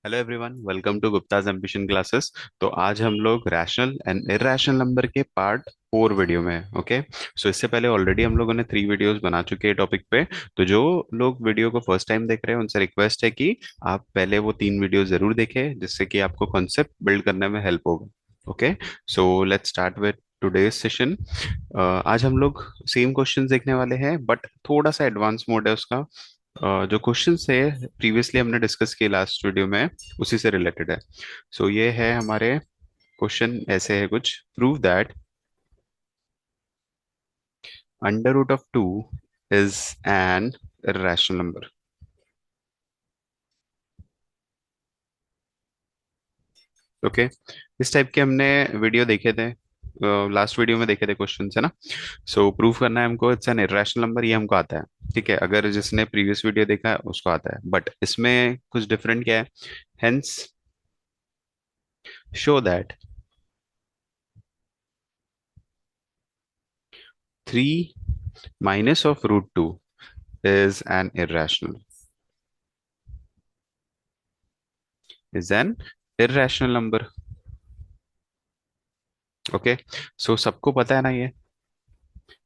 Hello everyone, welcome to Gupta's ambition classes. तो आज हम लोग रैशनल एंड इरैशनल नंबर के पार्ट 4 वीडियो में हैं। ओके, सो इससे पहले ऑलरेडी हम लोगों ने 3 वीडियोस बना चुके हैं टॉपिक पे। तो जो लोग वीडियो को फर्स्ट टाइम देख रहे हैं उनसे रिक्वेस्ट है कि आप पहले वो 3 वीडियो जरूर देखें, जिससे कि आपको कॉन्सेप्ट बिल्ड करने में हेल्प होगा। Okay, so let's start with today's session. आज हम लोग सेम क्वेश्चंस देखने वाले हैं, बट थोड़ा सा एडवांस मोड है उसका। जो क्वेश्चंस है प्रीवियसली हमने डिस्कस किए लास्ट वीडियो में, उसी से रिलेटेड है। सो ये है हमारे क्वेश्चन, ऐसे है कुछ: prove that under root of 2 is an irrational number. Okay, इस टाइप के हमने वीडियो देखे थे, लास्ट वीडियो में देखे थे क्वेश्चन है ना। सो प्रूव करना है हमको, इट्स एन irrational नंबर, ये हमको आता है। ठीक है, अगर जिसने प्रीवियस वीडियो देखा है उसको आता है, बट इसमें कुछ डिफरेंट क्या है। Hence show that 3 minus of root 2 is an irrational number. Okay, so सबको पता है ना ये,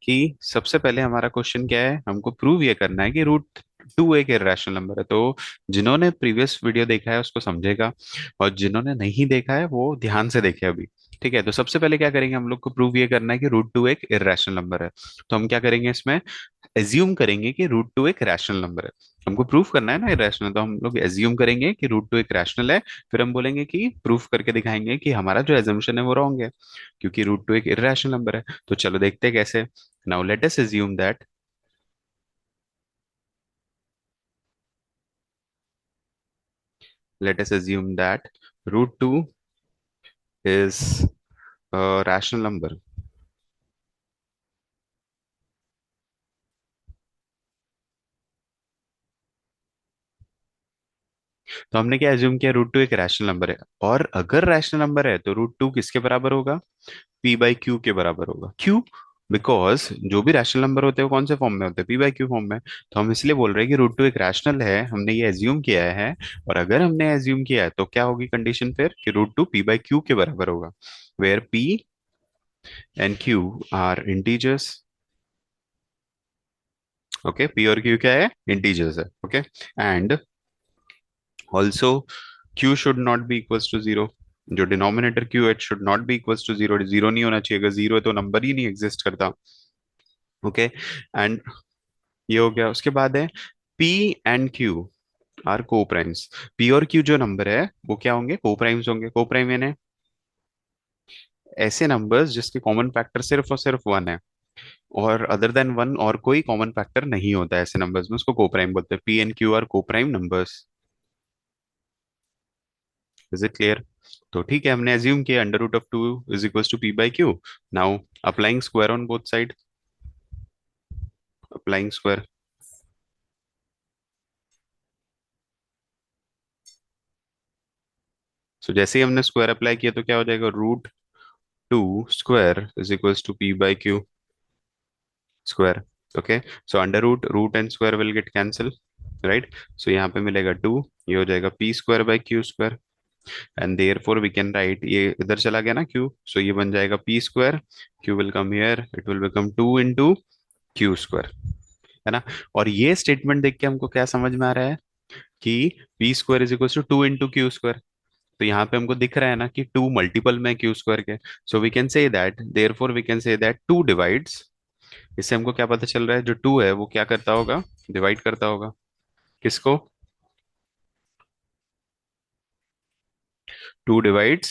कि सबसे पहले हमारा क्वेश्चन क्या है, हमको प्रूव ये करना है कि रूट 2 एक इरेशनल नंबर है। तो जिन्होंने प्रीवियस वीडियो देखा है उसको समझेगा, और जिन्होंने नहीं देखा है वो ध्यान से देखे अभी। ठीक है, तो सबसे पहले क्या करेंगे, हम लोग को प्रूव ये करना है कि रूट 2 एक इरेशनल नंबर है। तो हम क्या करेंगे, इसमें एज्यूम करेंगे कि रूट 2 एक रैशनल नंबर है। हमको प्रूफ करना है ना इरेशनल, तो हम लोग एज्यूम करेंगे कि रूट 2 एक रैशनल है। फिर हम बोलेंगे कि प्रूफ करके दिखाएंगे कि हमारा जो एजम्पशन है वो रॉन्ग है, क्योंकि रूट 2 एक इरेशनल नंबर है। तो चलो देखते हैं कैसे। Now let us assume that, let us assume that root 2 is a rational number. तो हमने क्या एज्यूम किया, रूट 2 एक रैशनल नंबर है, और अगर रैशनल नंबर है तो रूट 2 किसके बराबर होगा, पी बाई क्यू के बराबर होगा। क्यों? बिकॉज जो भी रैशनल नंबर होते हैं वो कौन से फॉर्म में होते हैं, पी बाई क्यू फॉर्म में। तो हम इसलिए बोल रहे हैं कि रूट 2 एक रैशनल है, हमने ये एज्यूम किया है। और अगर हमने एज्यूम किया है तो क्या होगी कंडीशन फिर, कि रूट 2 पी बाई क्यू के बराबर होगा, where P and Q are integers. Okay, P और क्यू क्या है, इंटीजर्स है। Okay, and also Q should not be equals to zero. जो डिनोमिनेटर क्यू है should not be equals to zero, zero नहीं होना चाहिए। अगर जीरो है तो नंबर ही नहीं एग्जिस्ट करता। ओके, एंड ये हो गया। उसके बाद है पी एंड क्यू आर को प्राइम्स। पी और क्यू जो नंबर है वो क्या होंगे, को प्राइम्स होंगे। को प्राइम यानी ऐसे नंबर्स जिसके कॉमन फैक्टर सिर्फ और सिर्फ वन है, और अदर देन वन और कोई कॉमन फैक्टर नहीं होता है ऐसे नंबर्स में, उसको को प्राइम बोलते हैं। P and Q are coprime numbers. Is it clear? तो ठीक है, हमने एज्यूम किया under root of 2 is equals to P by Q. Now applying square on both side, applying square. So जैसे ही हमने स्क्वायर अप्लाई किया तो क्या हो जाएगा, root 2 square is equals to P by Q square. Okay, so under root, root and square will get cancel, right. So यहाँ पे मिलेगा 2, ये हो जाएगा P square by Q square. And there four we can write, ये इधर चला गया ना क्यू, सो ये बन जाएगा P square, Q will come here, it will become 2 into Q square, है ना। और ये स्टेटमेंट देख के हमको क्या समझ में आ रहा है, कि P square is equal to 2 into Q square. तो यहाँ पे हमको दिख रहा है ना कि 2 मल्टीपल में क्यू स्क्वायर के। So we can say that, therefore we can say that 2 divides. इससे हमको क्या पता चल रहा है, जो 2 है वो क्या करता होगा, डिवाइड करता होगा किसको, 2 डिवाइड्स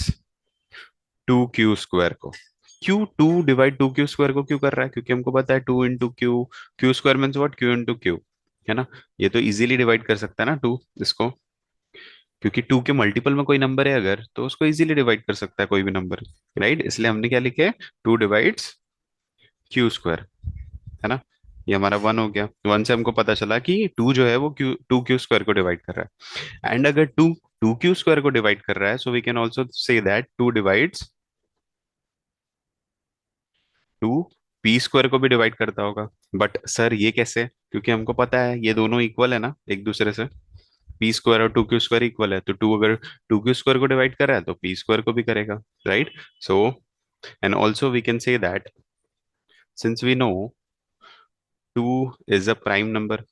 2 क्यू स्क्वायर को। क्यू 2 डिवाइड 2 क्यू स्क्वायर को क्यों कर रहा है, क्योंकि हमको पता है 2 into Q, Q square means what, Q into Q, है ना। ये तो इजीली डिवाइड कर सकता है ना 2 इसको, क्योंकि 2 के मल्टीपल में कोई नंबर है अगर, तो उसको इजीली डिवाइड कर सकता है कोई भी नंबर, राइट। इसलिए हमने क्या लिखे, 2 डिवाइड्स क्यू स्क्वायर, है ना। ये हमारा 1 हो गया। 1 से हमको पता चला कि 2 जो है वो क्यू 2 क्यू स्क्वायर को डिवाइड कर रहा है। एंड अगर 2 2 क्यू स्क्वायर को डिवाइड कर रहा है, so we can also say that 2 divides 2 P square को भी डिवाइड करता होगा। बट सर ये कैसे, क्योंकि हमको पता है ये दोनों इक्वल है ना एक दूसरे से। पी स्क्वायर और टू क्यू स्क्वायर इक्वल है, तो टू अगर टू क्यू स्क्वायर को डिवाइड कर रहा है तो पी स्क्वायर को भी करेगा, right? So and also we can say that since we know two is a prime number,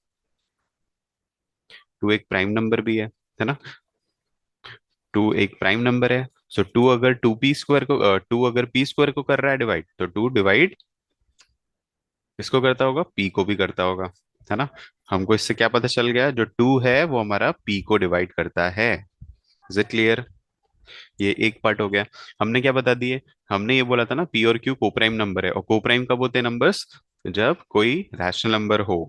two एक प्राइम नंबर भी है ना? टू एक प्राइम नंबर है। सो टू अगर टू पी स्क्वायर को टू अगर पी स्क्वायर को कर रहा है डिवाइड, तो टू डिवाइड किसको करता होगा? पी को भी करता होगा, है ना? हमको इससे क्या पता चल गया? जो टू है वो हमारा पी को डिवाइड करता है। Is it clear? ये एक पार्ट हो गया। हमने क्या बता दिए? हमने ये बोला था ना, पी और क्यू कोप्राइम नंबर है, और कोप्राइम कब होते हैं नंबर्स? जब कोई रैशनल नंबर हो।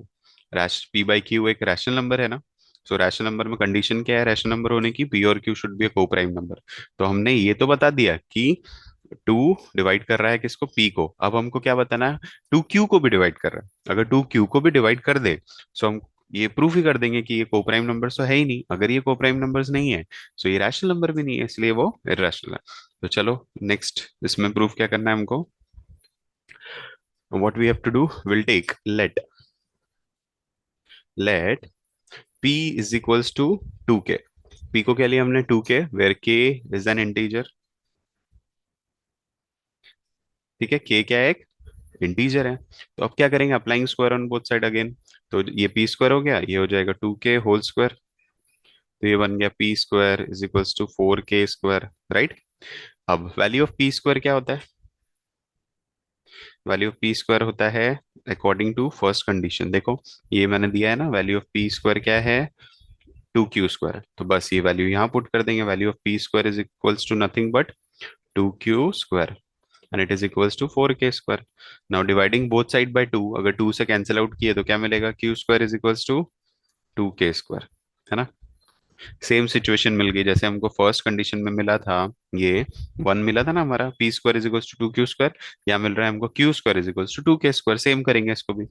पी बाई क्यू एक रैशनल नंबर है ना? सो रैशनल नंबर में कंडीशन क्या है रैशनल नंबर होने की? पी और Q should be A coprime number. तो हमने ये तो बता दिया कि टू डिवाइड कर रहा है किसको? पी को। अब हमको क्या बताना है? टू क्यू को भी डिवाइड कर रहा है। अगर टू क्यू को भी डिवाइड कर दे, सो हम ये प्रूफ ही कर देंगे कि ये कोप्राइम नंबर तो है ही नहीं। अगर ये कोप्राइम नंबर्स नहीं है, सो ये रैशनल नंबर भी नहीं है, इसलिए वो इररेशनल है। तो चलो नेक्स्ट इसमें प्रूफ क्या करना है हमको? What we have to do, will take let p is equals to 2k। p को क्या लिया हमने? 2k, where k is an integer. ठीक है, k क्या है? एक इंटीजर है। तो अब क्या करेंगे? Applying square on both side again. तो ये पी स्क्वायर हो गया, ये हो जाएगा 2k होल स्क्वायर। तो ये बन गया P square is equals to 4k square, right? अब वैल्यू ऑफ पी स्क्वायर क्या होता है? वैल्यू ऑफ पी स्क्वायर होता है अकॉर्डिंग टू फर्स्ट कंडीशन। देखो ये मैंने दिया है ना, वैल्यू ऑफ पी स्क्वायर क्या है? 2q square. तो बस ये वैल्यू यहाँ पुट कर देंगे। Value of P square is equals to nothing but 2q square, and it is equals to 4k square. Now dividing both side by 2, अगर 2 से कैंसिल आउट किए तो क्या मिलेगा? Q square is equals to 2k square, है ना? Same situation मिल गई जैसे हमको फर्स्ट कंडीशन में मिला था। ये वन मिला था ना हमारा, P square is equals to 2q square. यहाँ मिल रहा है हमको Q square is equals to 2k square. Same करेंगे इसको भी।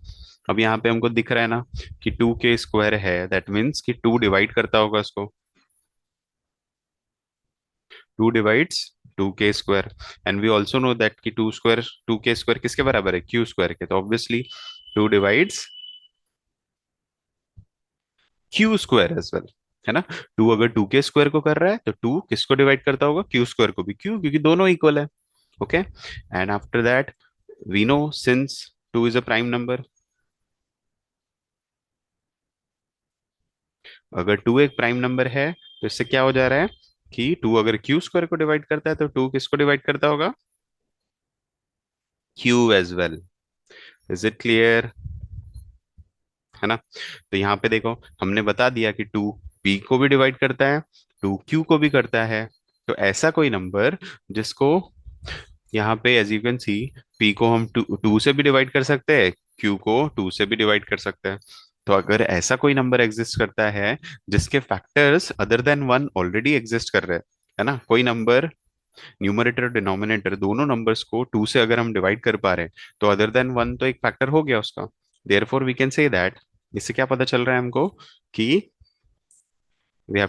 अब यहाँ पे हमको दिख रहा है ना कि 2k स्क्वायर है, दैट मीन्स कि टू डिवाइड करता होगा उसको। Two divides 2k square, and we also know that कि 2k स्क्वायर किसके बराबर है? क्यू स्क्वायर के। तो obviously two divides Q square as well, है ना? टू अगर 2k स्क्वायर को कर रहा है तो टू किसको डिवाइड करता होगा? क्यू स्क्वायर को भी। क्यों? क्योंकि दोनों इक्वल है। Okay, and after that we know since two is a prime number, अगर टू एक प्राइम नंबर है तो इससे क्या हो जा रहा है कि टू अगर क्यू स्क्वायर को डिवाइड करता है तो टू किसको डिवाइड करता होगा? Q as well. Is it clear? है ना? तो यहाँ पे देखो हमने बता दिया कि टू पी को भी डिवाइड करता है, टू क्यू को भी करता है। तो ऐसा कोई नंबर जिसको यहाँ पे as you can see, P को हम टू टू से भी डिवाइड कर सकते हैं, क्यू को टू से भी डिवाइड कर सकते हैं। तो अगर ऐसा कोई नंबर एग्जिस्ट करता है जिसके factors other than one already exist कर रहे हैं, है ना? कोई नंबर न्यूमरेटर और डिनोमिनेटर दोनों नंबर्स को टू से अगर हम डिवाइड कर पा रहे हैं, तो अदर देन वन तो एक फैक्टर हो गया उसका। Therefore we can say that, इससे क्या पता चल रहा है हमको कि we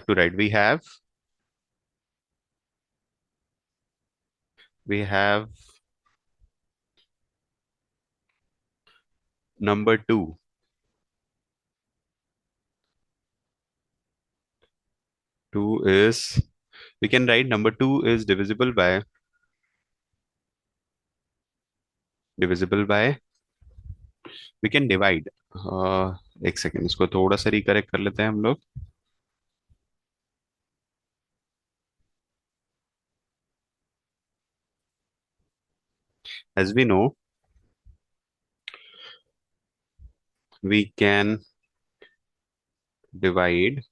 have number two, two is, we can write number 2 is divisible by we can divide, एक सेकेंड इसको थोड़ा सा रिकरेक्ट कर लेते हैं हम लोग। as we know we can divide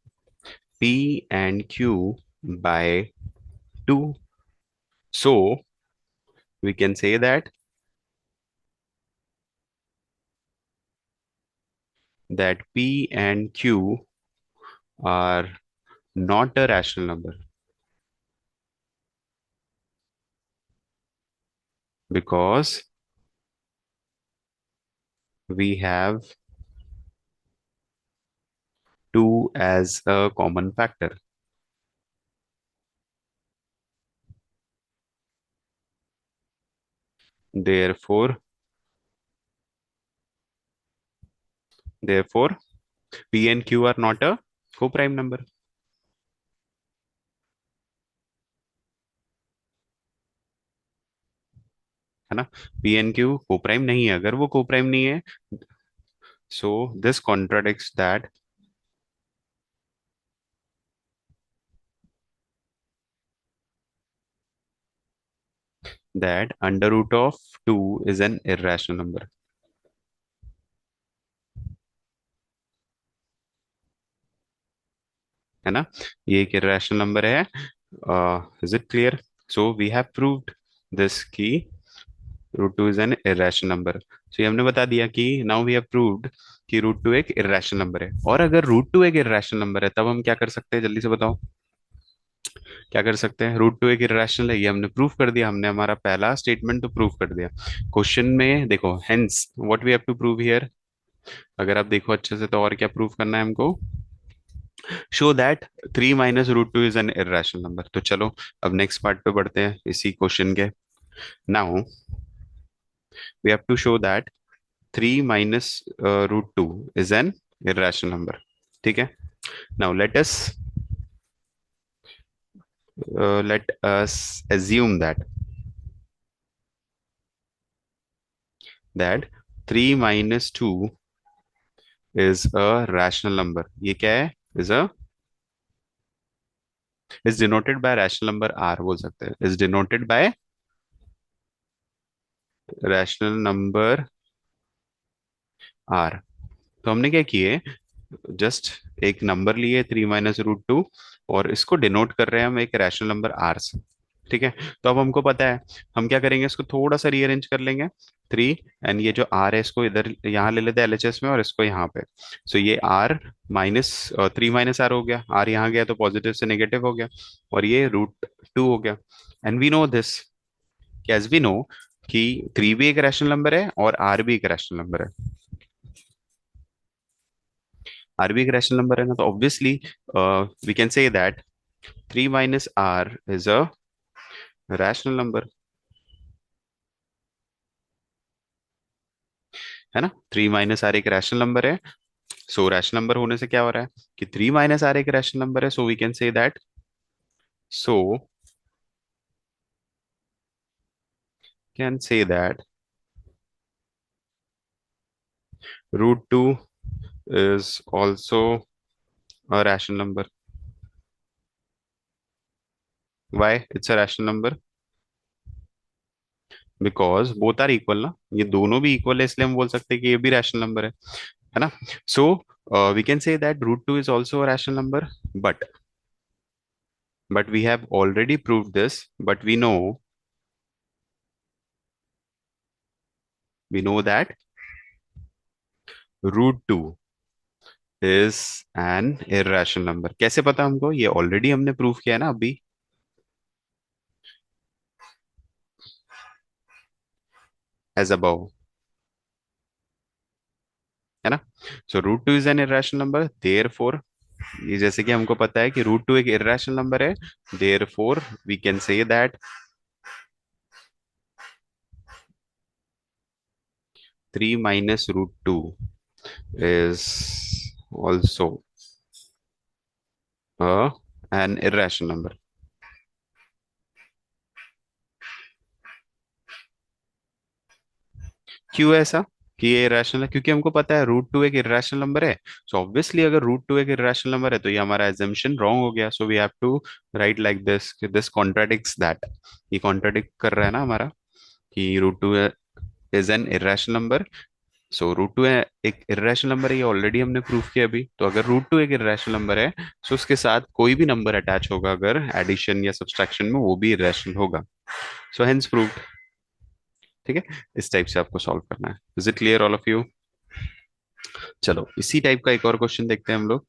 p and q by 2, so we can say that p and q are not a rational number because we have 2 as a common factor. Therefore therefore p and q are not a co-prime number. है ना। P N Q coprime नहीं है, अगर वो coprime नहीं है, so this contradicts that under root of two is an irrational number, है ना। ये एक इर्रेशनल नंबर है। Is it clear? So we have proved this की root two is an irrational number. So ये हमने बता दिया कि नाउ वी हैव प्रूव्ड कि रूट टू एक इर्रेशनल नंबर है। और अगर रूट टू एक इर्रेशनल नंबर है तब हम क्या कर सकते हैं, जल्दी से बताओ। क्या कर सकते हैं? रूट टू एक इर्रेशनल है, ये हमने प्रूव कर दिया, हमने हमारा पहला स्टेटमेंट तो प्रूव कर दिया। क्वेश्चन में देखो, hence what we have to prove here. अगर आप देखो अच्छे से तो और क्या प्रूव करना है हमको? Show that three minus root two is an irrational number. तो चलो अब नेक्स्ट पार्ट पे बढ़ते हैं इसी क्वेश्चन के। Now we have to show that three minus root two is an irrational number। ठीक है। Now let us assume that 3 minus 2 is a rational number। ये क्या है? is a is denoted by rational number r बोल सकते हैं, is denoted by rational number r। तो हमने क्या किए, जस्ट एक नंबर लिए 3 - √2 और इसको डिनोट कर रहे हैं हम एक रैशनल नंबर आर से। ठीक है। तो अब हमको पता है हम क्या करेंगे, इसको थोड़ा सा रीअरेंज कर लेंगे। थ्री एंड ये जो आर है इसको इधर यहाँ ले लेते हैं एलएचएस में, और इसको यहाँ पे। सो ये आर माइनस 3 - r हो गया, आर यहाँ गया तो पॉजिटिव से नेगेटिव हो गया, और ये √2 हो गया। And we know this, as we know कि थ्री भी एक रैशनल नंबर है और आर भी एक रैशनल नंबर है। आर भी एक रैशनल नंबर है ना, तो obviously we can say that 3 - r is a rational number, है ना। 3 - r एक रैशनल नंबर है। सो रैशनल नंबर होने से क्या हो रहा है कि 3 - r एक रैशनल नंबर है, so we can say that, so can say that √2 is also a rational number। why it's a rational number? Because both are equal ना, ये दोनों भी इक्वल है, इसलिए हम बोल सकते हैं कि ये भी रैशनल नंबर है ना। So we can say that √2 is also a rational number, but we have already proved this, but we know that √2 is an irrational number। कैसे पता हमको? ये ऑलरेडी हमने प्रूव किया है ना अभी, एज अबव, है ना। So √2 is an irrational number, therefore, ये जैसे कि हमको पता है कि √2 एक irrational नंबर है, there four we can say that 3 - √2 is also an irrational number। क्यों ऐसा कि ये इरेशनल है? क्योंकि हमको पता है √2 एक इरेशनल नंबर है। सो ऑब्वियसली अगर √2 एक इरेशनल नंबर है तो ये हमारा एजम्पशन रॉन्ग हो गया। So we have to write like this, this contradicts that. ये कॉन्ट्राडिक्ट कर रहा है ना हमारा कि √2 is an irrational number. So √2 एक इरेशनल नंबर है, ये ऑलरेडी हमने प्रूफ किया अभी। तो अगर √2 एक इरेशनल नंबर है, तो उसके साथ कोई भी नंबर अटैच होगा अगर एडिशन या सब्सट्रैक्शन में, वो भी इरेशनल होगा। So hence proved. ठीक है। इस टाइप से आपको सॉल्व करना है। Is it clear all of you? चलो इसी टाइप का एक और क्वेश्चन देखते हैं हम लोग।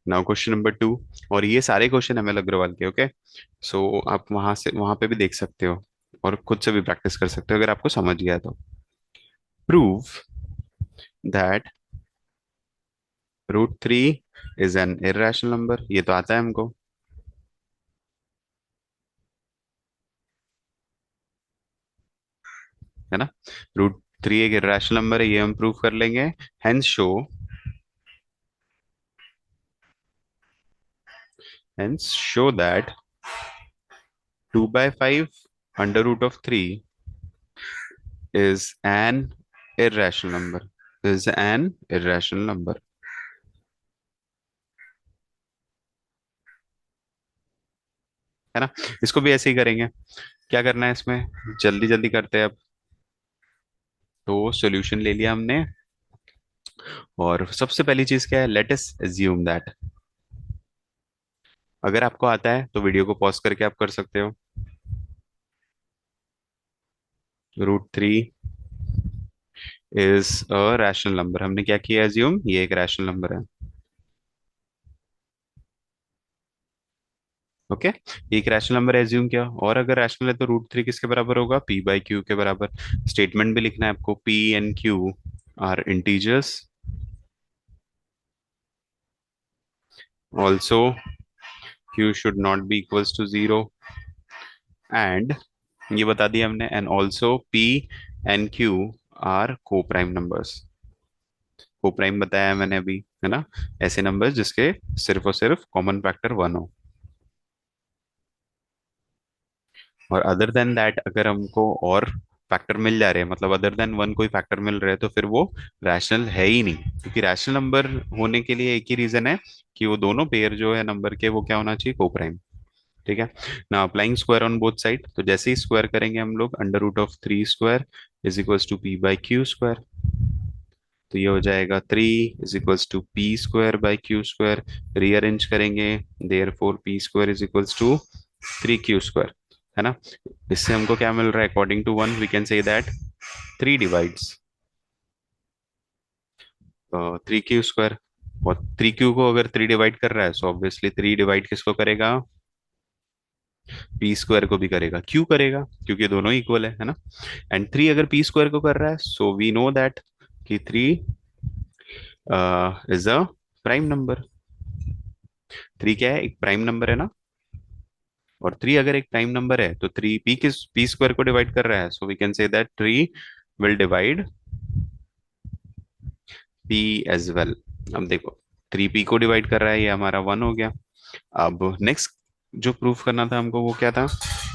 Now question number 2। और ये सारे क्वेश्चन एमएल अग्रवाल के, ओके। सो आप वहां से वहां पे भी देख सकते हो और खुद से भी प्रैक्टिस कर सकते हो अगर आपको समझ गया तो। Prove that √3 is an irrational number, ये तो आता है हमको, है ना। √3 एक irrational नंबर है, ये हम प्रूव कर लेंगे। Hence show Hence, show that 2 by 5 under root of 3 is an irrational number. Is an irrational number. है ना? इसको भी ऐसे ही करेंगे. क्या करना है इसमें? जल्दी जल्दी करते हैं अब. तो सॉल्यूशन ले लिया हमने. और सबसे पहली चीज क्या है? Let us assume that. अगर आपको आता है तो वीडियो को पॉज करके आप कर सकते हो. √3 इज अ रैशनल नंबर. हमने क्या किया? एज्यूम ये एक रैशनल नंबर है. ओके. एक रैशनल नंबर एज्यूम किया. और अगर रैशनल है तो √3 किसके बराबर होगा? पी बाई क्यू के बराबर. स्टेटमेंट भी लिखना है आपको. P and Q are integers. Also Q should not be equals to 0. And ये बता दिया हमने. And also P and Q are coprime numbers. Coprime बताया है मैंने अभी, है ना? ऐसे नंबर्स जिसके सिर्फ और सिर्फ कॉमन फैक्टर 1 हो. और अदर देन दैट अगर हमको और फैक्टर मिल जा रहे हैं, मतलब अदर देन 1 कोई फैक्टर मिल रहे हैं, तो फिर वो रैशनल है ही नहीं. क्योंकि रैशनल नंबर होने के लिए एक ही रीजन है कि वो दोनों पेयर जो है नंबर के, वो क्या होना चाहिए? को प्राइम. ठीक है ना? Applying square on both side. तो जैसे ही स्क्वायर करेंगे हम लोग, under root of 3 square is equals to P by Q square. तो ये हो जाएगा 3 is equals to P square by Q square. Rearrange करेंगे. Therefore P square is equals to 3 Q square. है ना? इससे हमको क्या मिल रहा है? According to 1 we can say that 3 divides 3 Q square. और 3 क्यू को अगर 3 डिवाइड कर रहा है, सो ऑब्वियसली 3 डिवाइड किसको करेगा? पी स्क्वायर को भी करेगा. क्यों करेगा? क्योंकि दोनों इक्वल है ना? एंड 3 अगर पी स्क्वायर को कर रहा है, सो वी नो दैट कि 3 इज अ प्राइम नंबर. 3 क्या है? एक प्राइम नंबर है ना? और 3 अगर एक प्राइम नंबर है तो 3 पी स्क्वायर को डिवाइड कर रहा है, so we can say that 3 will divide P as well. अब देखो, 3 पी को डिवाइड कर रहा है, ये हमारा 1 हो गया. अब नेक्स्ट जो प्रूफ करना था हमको, वो क्या था?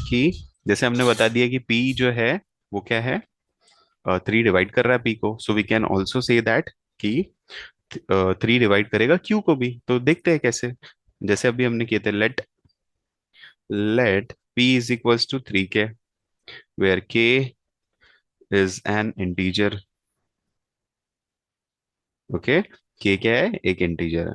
कि जैसे हमने बता दिया कि पी जो है वो क्या है? 3 डिवाइड कर रहा है पी को, so we can also say that कि 3 डिवाइड करेगा क्यू को भी. तो देखते हैं कैसे. जैसे अभी हमने किए थे. Let P is equals to 3 K, where के इज एन इंटीजर. ओके. के क्या है? एक इंटीजर है.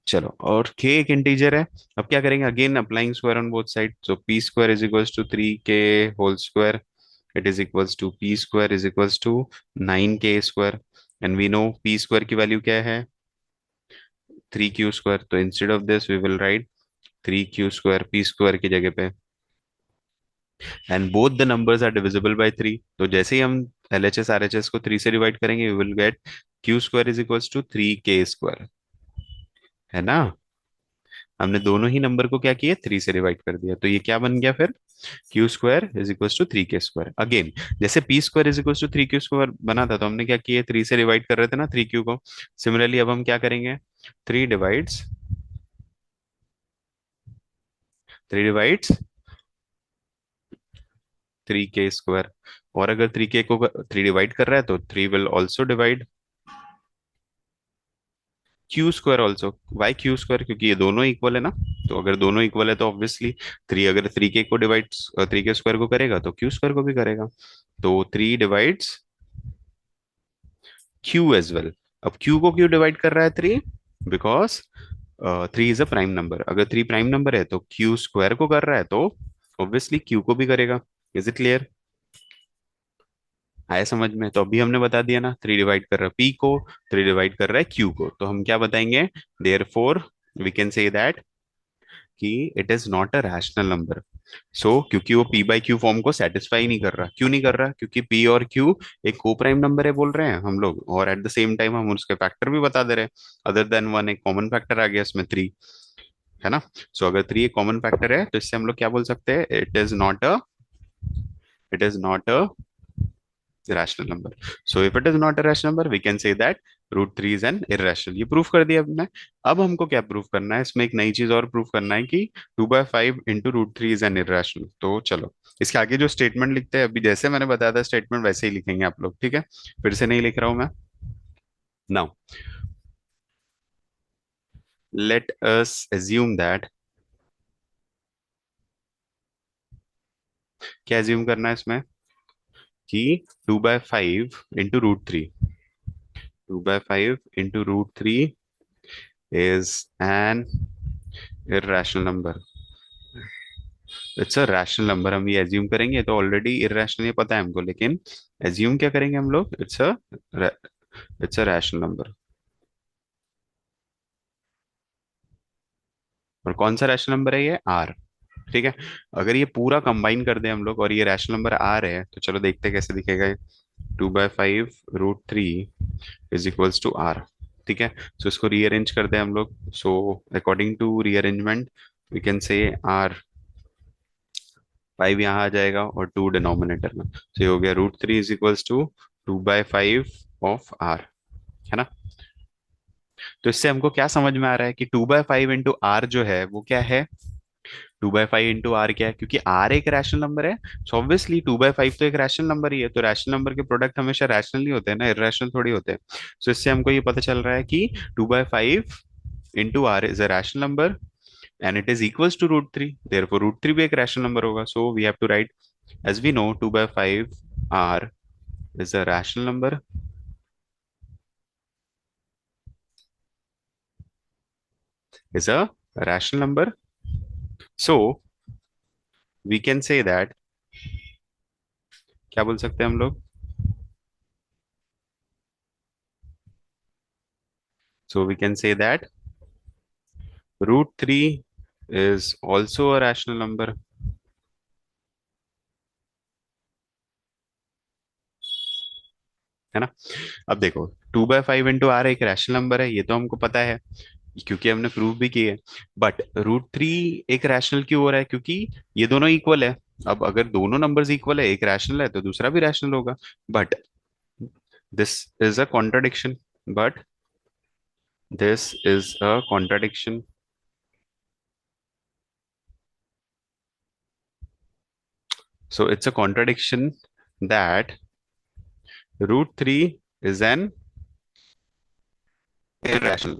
चलो, और k एक इंटीजर है. अब क्या करेंगे? Again applying square on both side. So P square is equals to 3 K whole square. It is equals to P square is equals to 9 K square. And we know P square की value क्या है? 3 Q square. तो instead of this we will write 3 Q square P square की जगह पे. And both the numbers are divisible by 3. तो जैसे ही हम LHS RHS को 3 से डिवाइड करेंगे, we will get Q square is equals to 3 K square. है ना? हमने दोनों ही नंबर को क्या किया? 3 से डिवाइड कर दिया. तो ये क्या बन गया फिर? Q square is equal to 3 K square. Again, जैसे P square is equal to 3 Q square बना था, तो हमने क्या किया? 3 से डिवाइड कर रहे थे ना 3 क्यू को. सिमिलरली अब हम क्या करेंगे? 3 डिवाइड्स 3 डिवाइड्स 3 के स्क्वायर. और अगर 3 के को 3 डिवाइड कर रहा है, तो 3 will also divide Q square also. Why Q square? क्योंकि ये दोनों इक्वल है ना. तो अगर दोनों इक्वल है तो ऑब्वियसली 3 अगर 3 के को डिवाइड 3 के स्क्वायर को करेगा, तो क्यू स्क्वायर को भी करेगा. तो 3 डिवाइड्स क्यू एज वेल. अब क्यू को क्यों डिवाइड कर रहा है 3? Because 3 is a prime number. अगर 3 प्राइम नंबर है तो क्यू स्क्वायर को कर रहा है, तो ऑब्वियसली क्यू को भी करेगा. Is it clear? आया समझ में? तो अभी हमने बता दिया ना, 3 डिवाइड कर रहा है पी को, 3 डिवाइड कर रहा है क्यू को. तो हम क्या बताएंगे? There four we can say that कि it is not a rational number. So क्योंकि वो पी बाई क्यू फॉर्म को सेटिस्फाई नहीं कर रहा. क्यों नहीं कर रहा? क्योंकि पी और क्यू एक को प्राइम नंबर है बोल रहे हैं हम लोग, और एट द सेम टाइम हम उसके फैक्टर भी बता दे रहे हैं. अदर देन 1 एक कॉमन फैक्टर आ गया इसमें 3. है ना? सो अगर 3 एक कॉमन फैक्टर है, तो इससे हम लोग क्या बोल सकते हैं? It is not a rational number. So if it is not a rational number, we can say that √3 is an irrational, ये प्रूफ कर दिया हमने। अब हमको क्या प्रूफ करना है, इसमें एक नई चीज और प्रूफ करना है कि 2/5 इंटू √3 इज एन इरेशनल। तो चलो इसके आगे जो स्टेटमेंट लिखते हैं, अभी जैसे मैंने बताया था स्टेटमेंट वैसे ही लिखेंगे आप लोग, ठीक है? फिर से नहीं लिख रहा हूं मैं। Now let us assume that, क्या एज्यूम करना है इसमें, कि 2/5 into √3, 2/5 into √3 is an irrational number। It's a rational number, हम ये एज्यूम करेंगे, ये तो ऑलरेडी इरेशनल ये पता है हमको, लेकिन एज्यूम क्या करेंगे हम लोग, इट्स अ रैशनल नंबर। और कौन सा रैशनल नंबर है, ये आर, ठीक है? अगर ये पूरा कंबाइन कर दें हम लोग और ये रैशनल नंबर आर है, तो चलो देखते हैं कैसे दिखेगा ये। 2/5 √3 इज इक्वल्स टू आर, ठीक है? सो इसको रीअरेंज कर दें हम लोग, so according to rearrangement we can say R, 5 यहाँ आ जाएगा और 2 डिनोमिनेटर में, तो ये हो गया √3 is equals to 2/5 of R, है ना? तो इससे हमको क्या समझ में आ रहा है कि 2/5 इंटू आर जो है वो क्या है, 2/5 इंटू आर क्या है, क्योंकि आर एक रैशनल नंबर है, सो ऑब्वियसली 2/5 तो एक रैशनल नंबर ही है, तो रैशनल नंबर के प्रोडक्ट हमेशा रैशनल ही होते हैं ना, इरेशनल थोड़ी होते हैं। सो इससे हमको ये पता चल रहा है कि 2/5 into R is a rational number and it is equals to √3, therefore √3 भी एक rational number होगा, so we have to write, as we know 2/5 r is a rational number, is a rational number, so we can say that, क्या बोल सकते हैं हम लोग, so we can say that √3 is also a rational number, है ना? अब देखो 2/5 इंटू आर एक रैशनल नंबर है, ये तो हमको पता है क्योंकि हमने प्रूव भी की है। बट √3 एक रैशनल क्यों हो रहा है, क्योंकि ये दोनों इक्वल है। अब अगर दोनों नंबर्स इक्वल है, एक रैशनल है तो दूसरा भी रैशनल होगा। But this is a contradiction, but this is a contradiction, so it's a contradiction that √3 is an irrational,